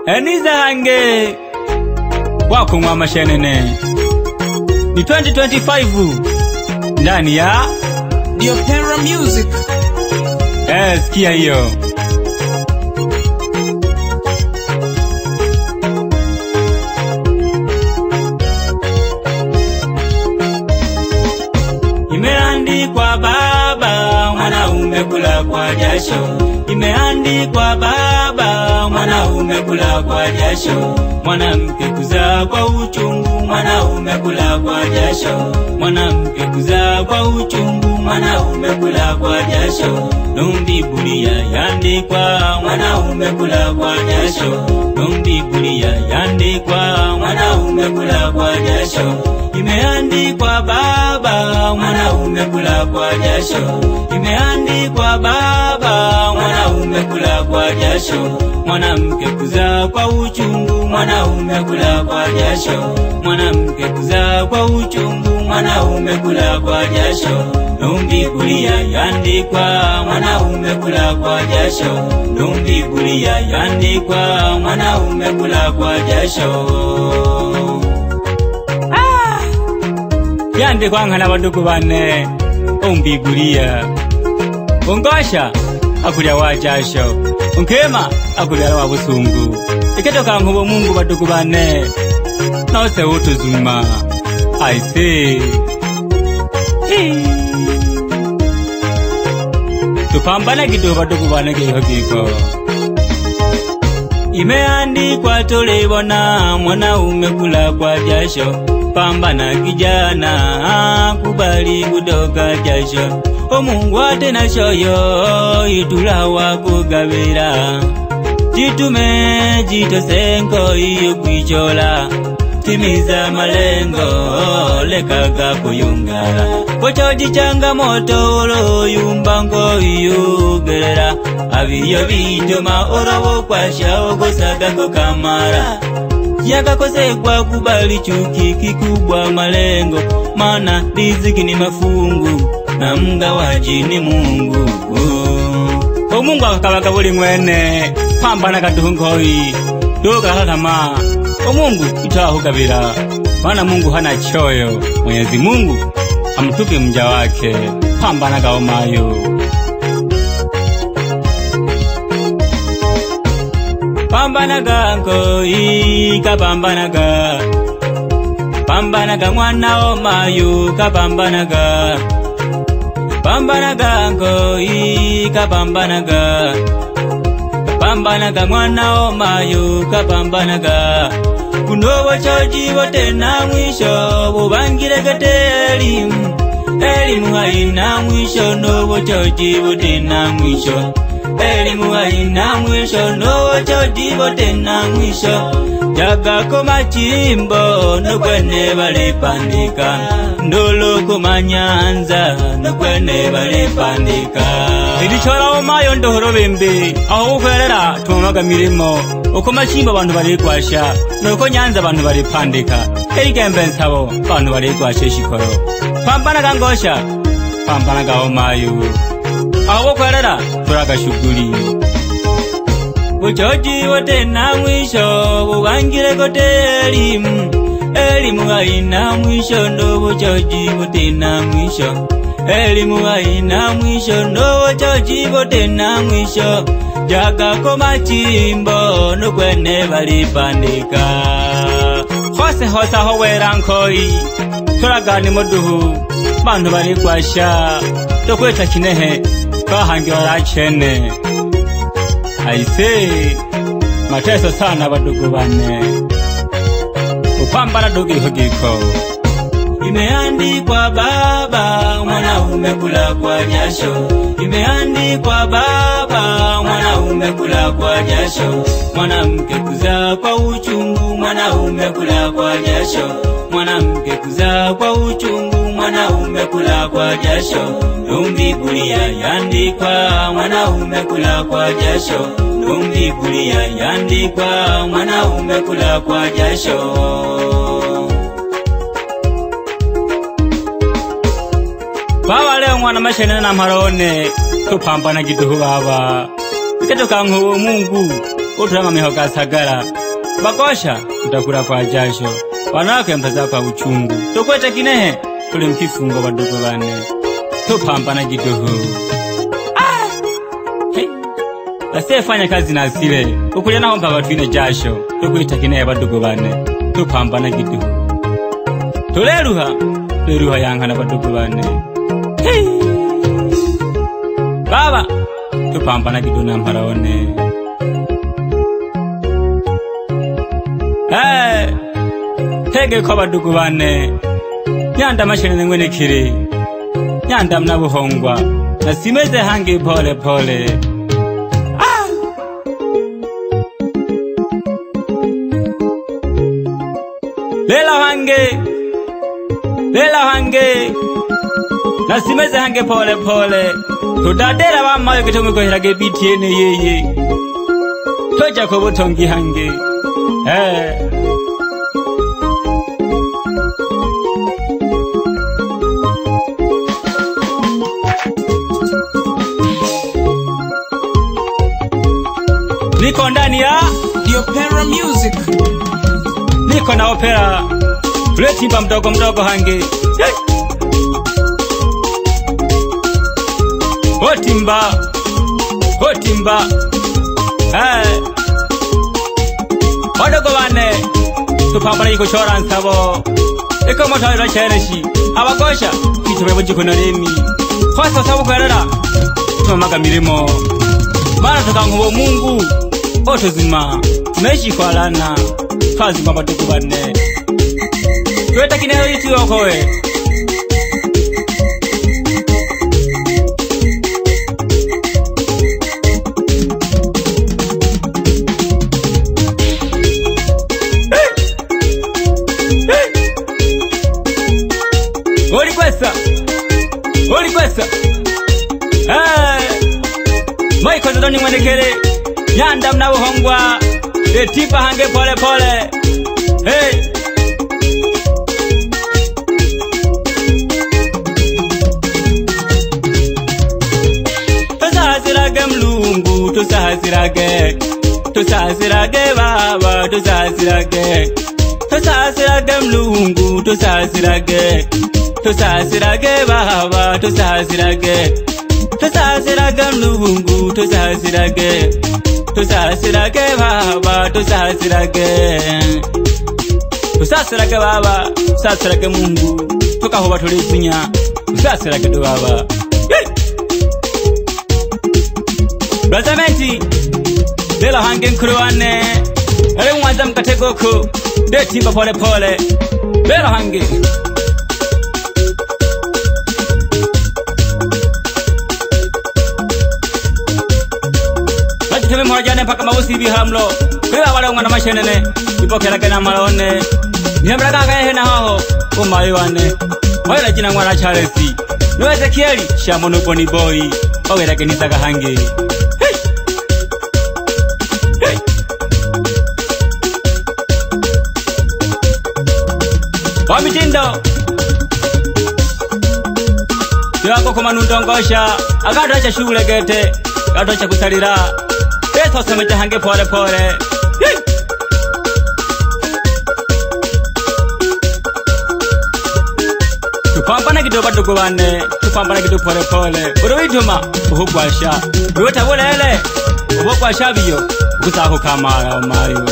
Eniza hange wako mwa mashenene ni 2025 ndani ya Diopera Music. Sikia hiyo. Imeandikwa baba, mwanaume kula kwa jasho. Imeandikwa baba, mwanaume kula kwa jasho. Mwanamke kuzaa kwa uchungu, mwanaume kula kwa jasho. Mwanamke kuzaa kwa uchungu, mwanaume kula kwa jasho. Biblia yandikwa mwanaume kula kwa jasho. Biblia yandikwa mwanaume kula kwa jasho. Imeandikwa baba, mwanaume kula kwa jasho. Imeandikwa baba, mwanaume kula kwa jasho. Mwanamke kuzaa kwa uchungu, mwanaume kula kwa jasho. Mwanamke kuzaa kwa uchungu, mwanaume kula kwa jasho. Biblia yandikwa mwanaume kula kwa jasho. Biblia yandikwa mwanaume kula kwa jasho. Yandikwa nkana baduku bane Biblia. Ongosha akulya wa jasho, onkema akulya wa busungu. Iketoka nkubo Mungu baduku bane nose utuzuma. I say tupambana kidogo baduku bane kihogiko. Imeandikwa tulibona mwanaume kula kwa jasho. Pambana kijana, kubali kutoka jasho. Mungu atena shoyo itulawa kugabira. Jitume jitosenko iyo kwichola. Timiza malengo lekaga kuyungala. Kochoji changamoto olo yumbango yugerera. Abiyo bitoma orobo kwasha ogosaga kukamara. Yakakose kwa kubali chuki kikubwa malengo. Mana riziki ni mafungu na mgawaji ni Mungu. Mungu akakabaga buli mwene pambana kaduhungoi doga hakama. Mungu itahugabira, maana Mungu hana choyo. Mwenyezi Mungu amtupe mja wake. Pambana gaomayo. Pambanaga nkoi kapambanaga. Pambanaga mwana omayo kapambanaga. Pambanaga nkoi kapambanaga. Pambanaga mwana omayo kapambanaga. Kunobo choji wote na mwisho bubangire gete elimu. Elimu haina mwisho, nobo choji wote na mwisho. Elimu haina mwisho, nobo choji wote na mwisho. Jaga komachimbo nokwene balipandika. Ndolo komanyanza nokwene balipandika. Idichora omayo ndohoro bembe aho ukwerera tumaga mirimo. Okomachimbo abantu balikwasha, noko nyanza abantu balipandika. Erigembe nsabo abantu balikwasha shikoro. Pambana gangosha, pambana gaomayo. Aho ukwerera turaga shughuli. Uchoji wote na mwisho bubangire kote elimu. Elimu haina mwisho, ndo uchoji wote na mwisho. Elimu haina mwisho, ndo uchoji wote na mwisho. Jaga komachimbo nokwene balipandika. Hose hosa howera nkoi turagani moduhu bantu balikwasha. Tokweta kinehe kahange warachene. I say mateso sana badugu bane. Upambana dogi hogiko. Imeandikwa baba, mwanaume kula kwa jasho. Imeandikwa baba, mwanaume kula kwa jasho. Mwanamke kuzaa kwa uchungu, mwanaume kula kwa jasho. Mwanamke kuzaa kwa uchungu, mwanaume kula kwa jasho. Biblia yandikwa mwanaume kula kwa jasho. Biblia yandikwa mwanaume kula kwa jasho. Baba leo mwana mashenene na marone tupambana kidogo baba ikatoka nko Mungu uturama mihoka sagara bakosha utakula kwa jasho wanawake mpaza kwa uchungu tokweta kinehe tuli mkifungo badogo bane tupambana kidogo asefanya kazi na asile ukulia naho mpaka twine jasho tukwita kinehe badogo bane tupambana kidogo tuleruha yankana badogo bane baba tupambana kidogo na mparaone tege kwa badogo bane nyanda mashene ngwene kiri nyanda mnabuhongwa na simeze hangi pole pole lela hange na simeze hange pole pole tudadera bamayo kitumiko hirage bitiene yeye toja ko butongi hange niko ndani ya The Opera Music. Niko na opera Tuletimba mdogo mdogo hange Hotimba Wadogo wane tupambana yiko chora nsabo iko moto chereshi abagosha kitwe bujikuno remi kwasa sabu kwerera tumamaga mirimo mara tukangubo Mungu otozima meshi kwa lana kazi kwa badogo bane kweta kinero yitu yokowe Oli kwesa Maiko zidoni mwenekere nyanda mnabuhongwa tipa hange pole pole Tusahasirage mlungu tusahasirage baba tusahasirage mlungu tusahasirage baba tusahasirage mlungu tusahasirage baba tusahasirage baba tusahasirage Mungu tukahoba tulisinya tusahasirage do baba Brazamenti Lela hange nkruwane Ele mwanza mkategoko Detimba pole pole Lela hange Teme mwajane mpaka mawusi bihamlo Kwa wale ungana mashenene Ipokela kena malone Nyembra kaka yehe na hoho Umayuane Mwela jina mwana Charesi Nweze kieli Shamono Boni Boy Ogera kenisa kahange Wamitindo Tiwako kumanundongosha Akatocha shule gete Akatocha kusalira Eto semecha hange pole pole Tupambana kidogo badogo bane Tupambana kidogo pole pole Uruwituma uhugwasha Uruwita bulele Uhugwasha biyo Kusako kamara omayo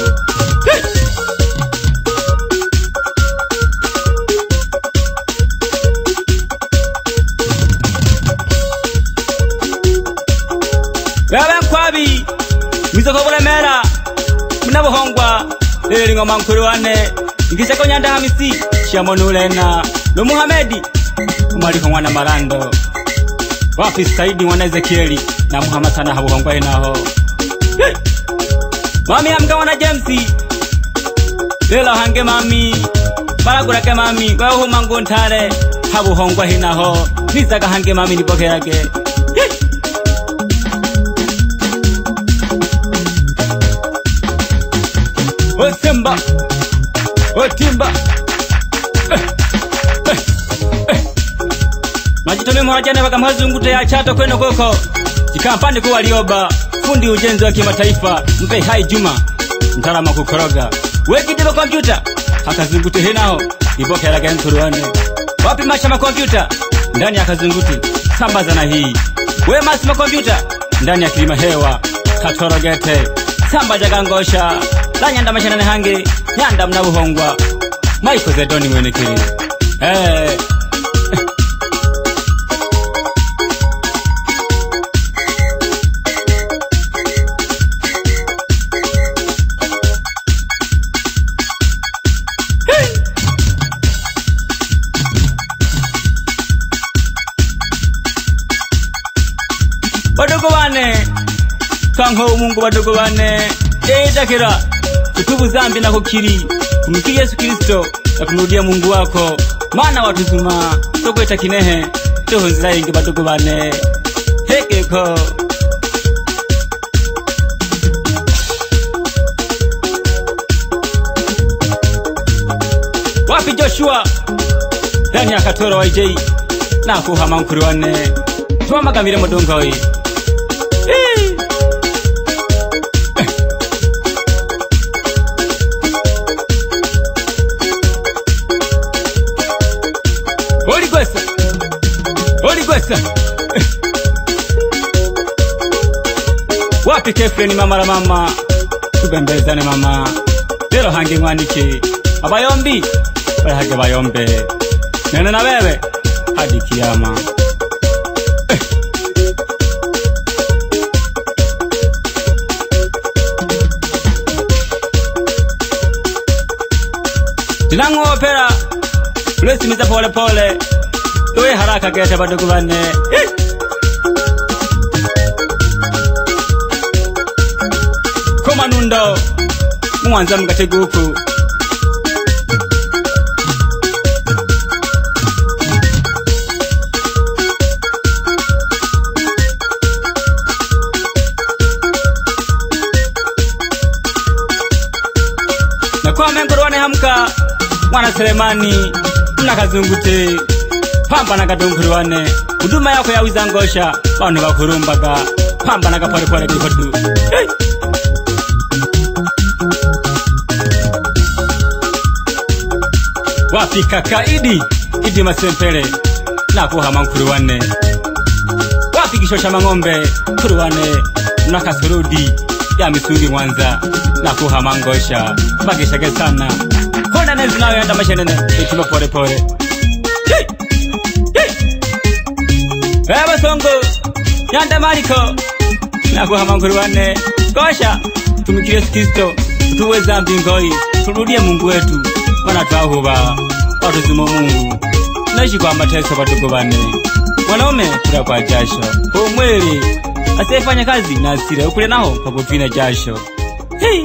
Baba kwabi Misoko bulemera Munabuhongwa Leli ngoma nkuluwane Ikiseko nyanda hamisi Shamonulena No Muhamedi Umaliko mwana marando Wapi Saidi mwana Ezekieli Na Muhammad sana habuhongwa hinaho Mami hamka wana Jamesi Lela hange mami Baragurake mami Wehu mangu ntare Habuhongwa hinaho Nisaga hange mami nipoke yake Otimba Majitome mwajane waka mhazungu te ya chato kweno koko Jikampande kwa Warioba, fundi ujenzi wa kimataifa, mpe hai Juma, mtaalamu kukoroga. Weki diba kompyuta, akazunguti hinao, iboke ya laga mturuane. Wapi mashama kompyuta, ndani ya kazunguti, sambaza na hii. We masima kompyuta, ndani ya kilima hewa, katorogete, samba jagangosha, la nyanda mashanane hange, nyanda mnabuhongwa. Michael Zedoni mwenekiri. Wadogo wane, twango Mungu wadogo wane, takira, kutubu zambi na kukiri, kumikiri Yesu Kristo, na kumrudia Mungu wako, maana watuzuma, toko itakinehe, toho nzila ingi wadogo wane, hekeko. Wapi Joshua, ndani ya Katoro wa IJ, na kuhama mkuri wane, tuwa magamire modongoi. Oli gwesa Wapi Kefreni mama la mama, tubembezane mama, lero hangi mwaniki, abayombi, hage bayombe, nene na bebe, hadi kiyama. Tinangu opera, ulesi miza pole pole, tuwe haraka gete badogo bane. Koma nundo, mwanza mgateguku. Na kwa mengoro wane hamka, mwana Selemani, mna kazungute, pamba na kadunguru wane, huduma yako ya wizangosha, wanu wakurumbaga, pamba na kapore pore kihodu. Wapi kaka Idi Masempele, na kuhama mkuru wane. Wapi Kishosha Mang'ombe, kuru wane, na Kasurudi, ya Misuri Mwanza, na kuhama ngosha, magishage sana. Honda nezi nawe yanda mashenene, ikima pore pore. Baba songo, yanda mariko, na kuhama mkuru wane. Gosha, tumikiri Yesu Kristo, tuwe zambi ngoi, turudie Mungu wetu. Wana tuahuba, watu zumo Mungu, naishi kwa mateso wadogo bane. Wanaume kula kwa jasho, umweli asiyefanya kazi na asire ukule nao kwa kufina jasho. Hey!